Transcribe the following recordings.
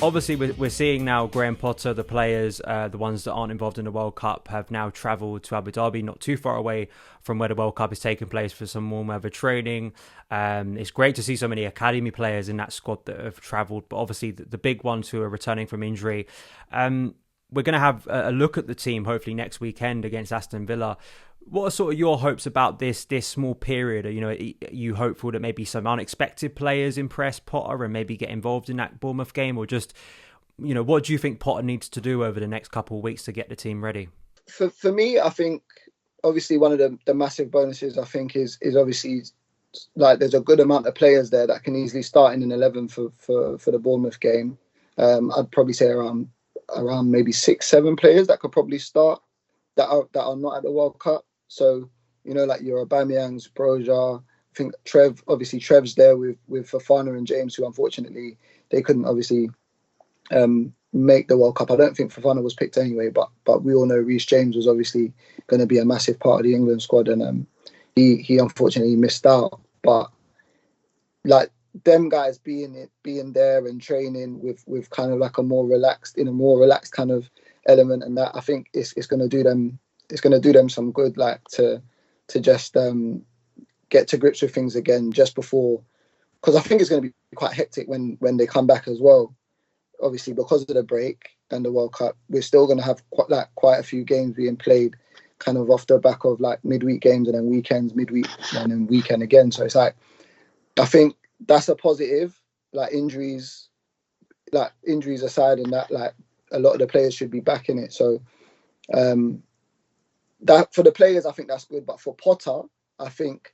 Obviously, we're seeing now Graham Potter, the players, the ones that aren't involved in the World Cup, have now travelled to Abu Dhabi, not too far away from where the World Cup is taking place, for some warm weather training. It's great to see so many academy players in that squad that have travelled, but obviously the big ones who are returning from injury. We're going to have a look at the team hopefully next weekend against Aston Villa. What are sort of your hopes about this small period? Are you hopeful that maybe some unexpected players impress Potter and maybe get involved in that Bournemouth game? Or just, what do you think Potter needs to do over the next couple of weeks to get the team ready? For me, I think obviously one of the massive bonuses, I think, is obviously like there's a good amount of players there that can easily start in an 11 for the Bournemouth game. I'd probably say around maybe 6-7 players that could probably start that are not at the World Cup. So, like your Aubameyangs, Broja, I think Trev's there with Fofana and James, who unfortunately they couldn't obviously make the World Cup. I don't think Fofana was picked anyway, but we all know Reece James was obviously going to be a massive part of the England squad, and he unfortunately missed out. But like them guys being there and training with kind of like in a more relaxed kind of element, and that I think it's going to do them. It's going to do them some good, like to just get to grips with things again just before, because I think it's going to be quite hectic when they come back as well. Obviously, because of the break and the World Cup, we're still going to have quite a few games being played, kind of off the back of like midweek games and then weekends, midweek and then weekend again. So it's like I think that's a positive. Like injuries aside, and that like a lot of the players should be back in it. So. That for the players, I think that's good. But for Potter, I think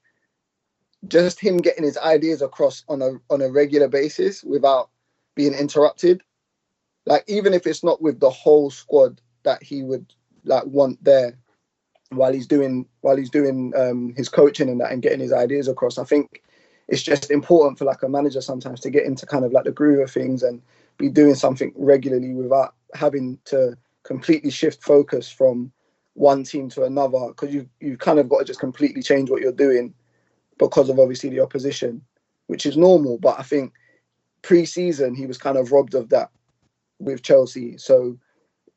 just him getting his ideas across on a regular basis without being interrupted, like even if it's not with the whole squad that he would like want there while he's doing his coaching and that and getting his ideas across, I think it's just important for like a manager sometimes to get into kind of like the groove of things and be doing something regularly without having to completely shift focus from one team to another, because you've kind of got to just completely change what you're doing because of obviously the opposition, which is normal. But I think pre-season he was kind of robbed of that with Chelsea. So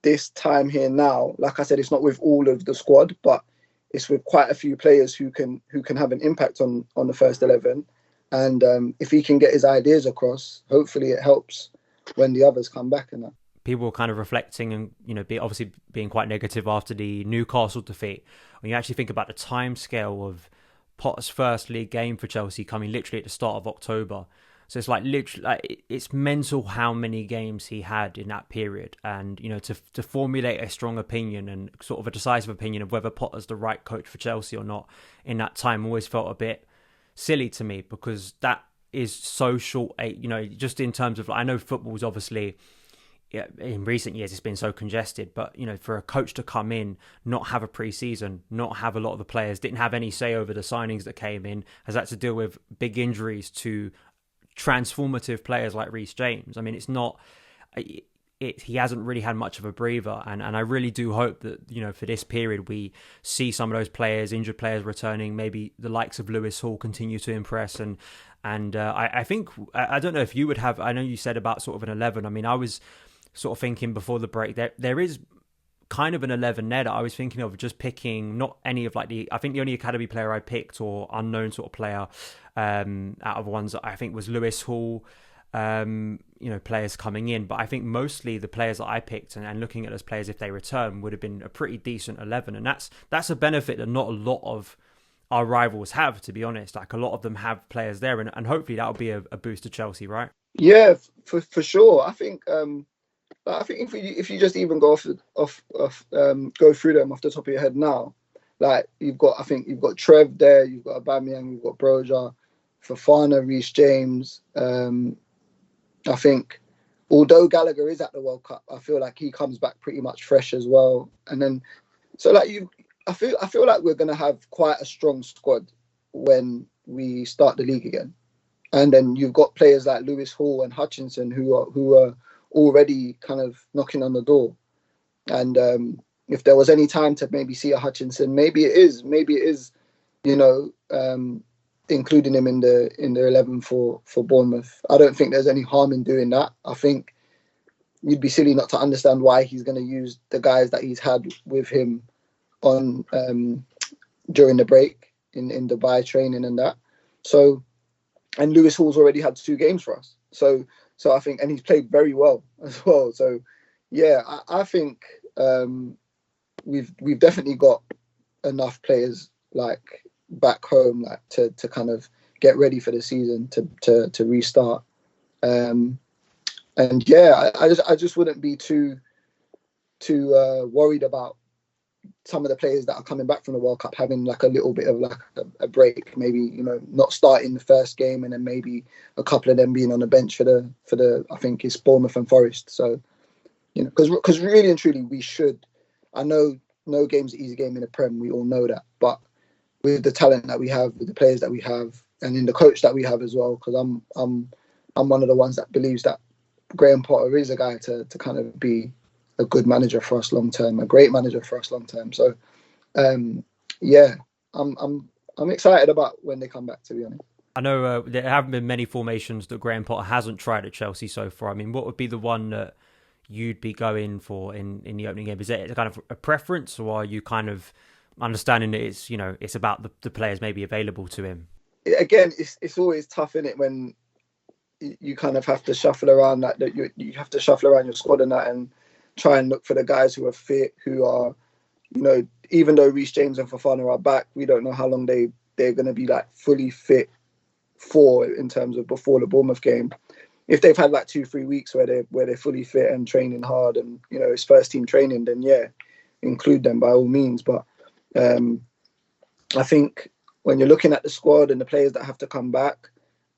this time here now, like I said, it's not with all of the squad, but it's with quite a few players who can have an impact on the first 11. And if he can get his ideas across, hopefully it helps when the others come back and that. People were kind of reflecting and, obviously being quite negative after the Newcastle defeat. When you actually think about the time scale of Potter's first league game for Chelsea coming literally at the start of October. So it's like literally, like, it's mental how many games he had in that period. And, to formulate a strong opinion and sort of a decisive opinion of whether Potter's the right coach for Chelsea or not in that time always felt a bit silly to me, because that is so short, just in terms of, I know football's obviously, yeah, in recent years it's been so congested, but for a coach to come in, not have a pre-season, not have a lot of the players, didn't have any say over the signings that came in, has had to deal with big injuries to transformative players like Reece James. I mean, he hasn't really had much of a breather, and I really do hope that for this period we see some of those players, injured players, returning. Maybe the likes of Lewis Hall continue to impress, and I think, I don't know if you would have, I know you said about sort of an 11. I mean, I was sort of thinking before the break there is kind of an 11 there that I was thinking of just picking, not any of I think the only academy player I picked or unknown sort of player out of ones that I think was Lewis Hall, players coming in. But I think mostly the players that I picked and looking at those players, if they return, would have been a pretty decent 11. And that's a benefit that not a lot of our rivals have, to be honest. Like, a lot of them have players there, and hopefully that'll be a boost to Chelsea, right? Yeah, for sure. I think if you just even go go through them off the top of your head now, like you've got Trev there, you've got Aubameyang, you've got Broja, Fofana, Reece James. I think although Gallagher is at the World Cup, I feel like he comes back pretty much fresh as well. And then so like I feel like we're gonna have quite a strong squad when we start the league again. And then you've got players like Lewis Hall and Hutchinson who are already kind of knocking on the door. And if there was any time to maybe see a Hutchinson, maybe it is, including him in the 11 for Bournemouth. I don't think there's any harm in doing that. I think you'd be silly not to understand why he's going to use the guys that he's had with him on during the break in Dubai training and that. So, and Lewis Hall's already had 2 games for us. So I think, and he's played very well as well. So yeah, I think we've definitely got enough players like back home like to kind of get ready for the season to restart. And yeah, I just wouldn't be too worried about some of the players that are coming back from the World Cup having like a little bit of like a break, maybe, you know, not starting the first game and then maybe a couple of them being on the bench for the I think it's Bournemouth and Forest. So, you know, because really and truly we should. I know no game's an easy game in the Prem, we all know that, but with the talent that we have, with the players that we have, and in the coach that we have as well, because I'm one of the ones that believes that Graham Potter is a guy to kind of be a good manager for us long term, a great manager for us long term. So, yeah, I'm excited about when they come back, to be honest. I know there haven't been many formations that Graham Potter hasn't tried at Chelsea so far. I mean, what would be the one that you'd be going for in the opening game? Is it kind of a preference, or are you kind of understanding that it's, you know, it's about the players maybe available to him? Again, it's always tough, isn't it, when you kind of have to shuffle around that you have to shuffle around your squad and that, and try and look for the guys who are fit, who are, you know, even though Reece James and Fofana are back, we don't know how long they're going to be like fully fit for, in terms of before the Bournemouth game. If they've had like 2-3 weeks where they're fully fit and training hard, and, you know, it's first team training, then yeah, include them by all means. But I think when you're looking at the squad and the players that have to come back,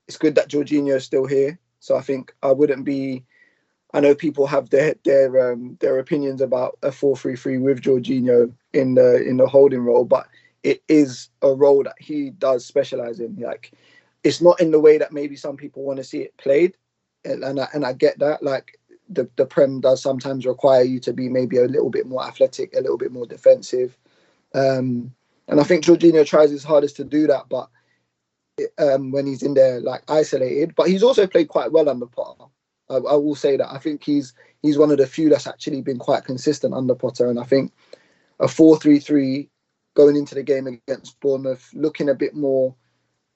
it's good that Jorginho is still here. So I think I wouldn't be. I know people have their opinions about a 4-3-3 with Jorginho in the holding role, but it is a role that he does specialize in. Like, it's not in the way that maybe some people want to see it played, and I get that. Like, the Prem does sometimes require you to be maybe a little bit more athletic, a little bit more defensive, and I think Jorginho tries his hardest to do that, but when he's in there like isolated. But he's also played quite well under Potter. I will say that. I think he's one of the few that's actually been quite consistent under Potter. And I think a 4-3-3 going into the game against Bournemouth, looking a bit more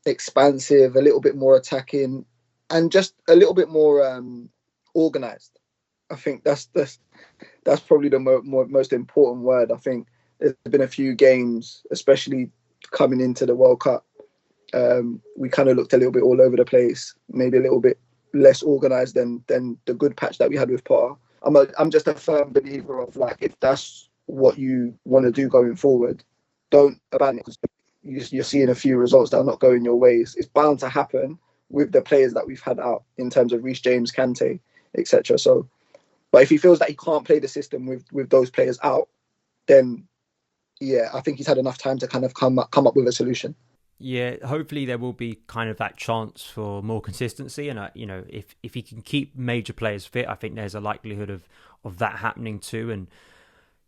expansive, a little bit more attacking, and just a little bit more organised. I think that's probably the most important word. I think there's been a few games, especially coming into the World Cup, we kind of looked a little bit all over the place, maybe a little bit less organised than the good patch that we had with Potter. I'm just a firm believer of, like, if that's what you want to do going forward, don't abandon it, because you're seeing a few results that are not going your ways. It's bound to happen with the players that we've had out in terms of Reece James, Kante, etc. So, but if he feels that he can't play the system with those players out, then yeah, I think he's had enough time to kind of come up with a solution. Yeah, hopefully there will be kind of that chance for more consistency, and you know, if he can keep major players fit, I think there's a likelihood of that happening too. And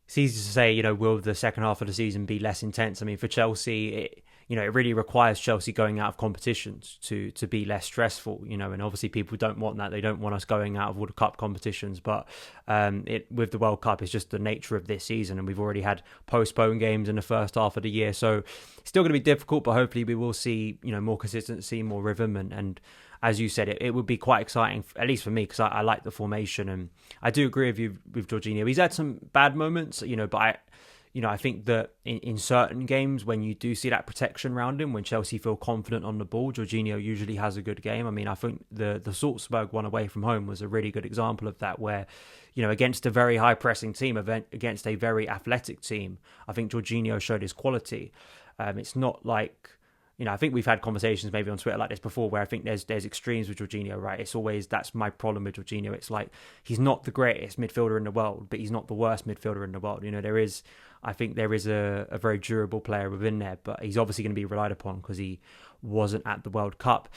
it's easy to say, you know, will the second half of the season be less intense? I mean, for Chelsea, it really requires Chelsea going out of competitions to be less stressful, you know, and obviously people don't want that. They don't want us going out of World Cup competitions, but with the World Cup, it's just the nature of this season, and we've already had postponed games in the first half of the year, so it's still going to be difficult, but hopefully we will see, you know, more consistency, more rhythm, and as you said, it would be quite exciting, at least for me, because I like the formation, and I do agree with you with Jorginho. He's had some bad moments, you know, but I think that in certain games, when you do see that protection around him, when Chelsea feel confident on the ball, Jorginho usually has a good game. I mean, I think the Salzburg one away from home was a really good example of that, where, you know, against a very high pressing team, against a very athletic team, I think Jorginho showed his quality. It's not like, you know, I think we've had conversations maybe on Twitter like this before, where I think there's extremes with Jorginho, right? It's always, that's my problem with Jorginho. It's like, he's not the greatest midfielder in the world, but he's not the worst midfielder in the world. You know, I think there is a very durable player within there, but he's obviously going to be relied upon because he wasn't at the World Cup.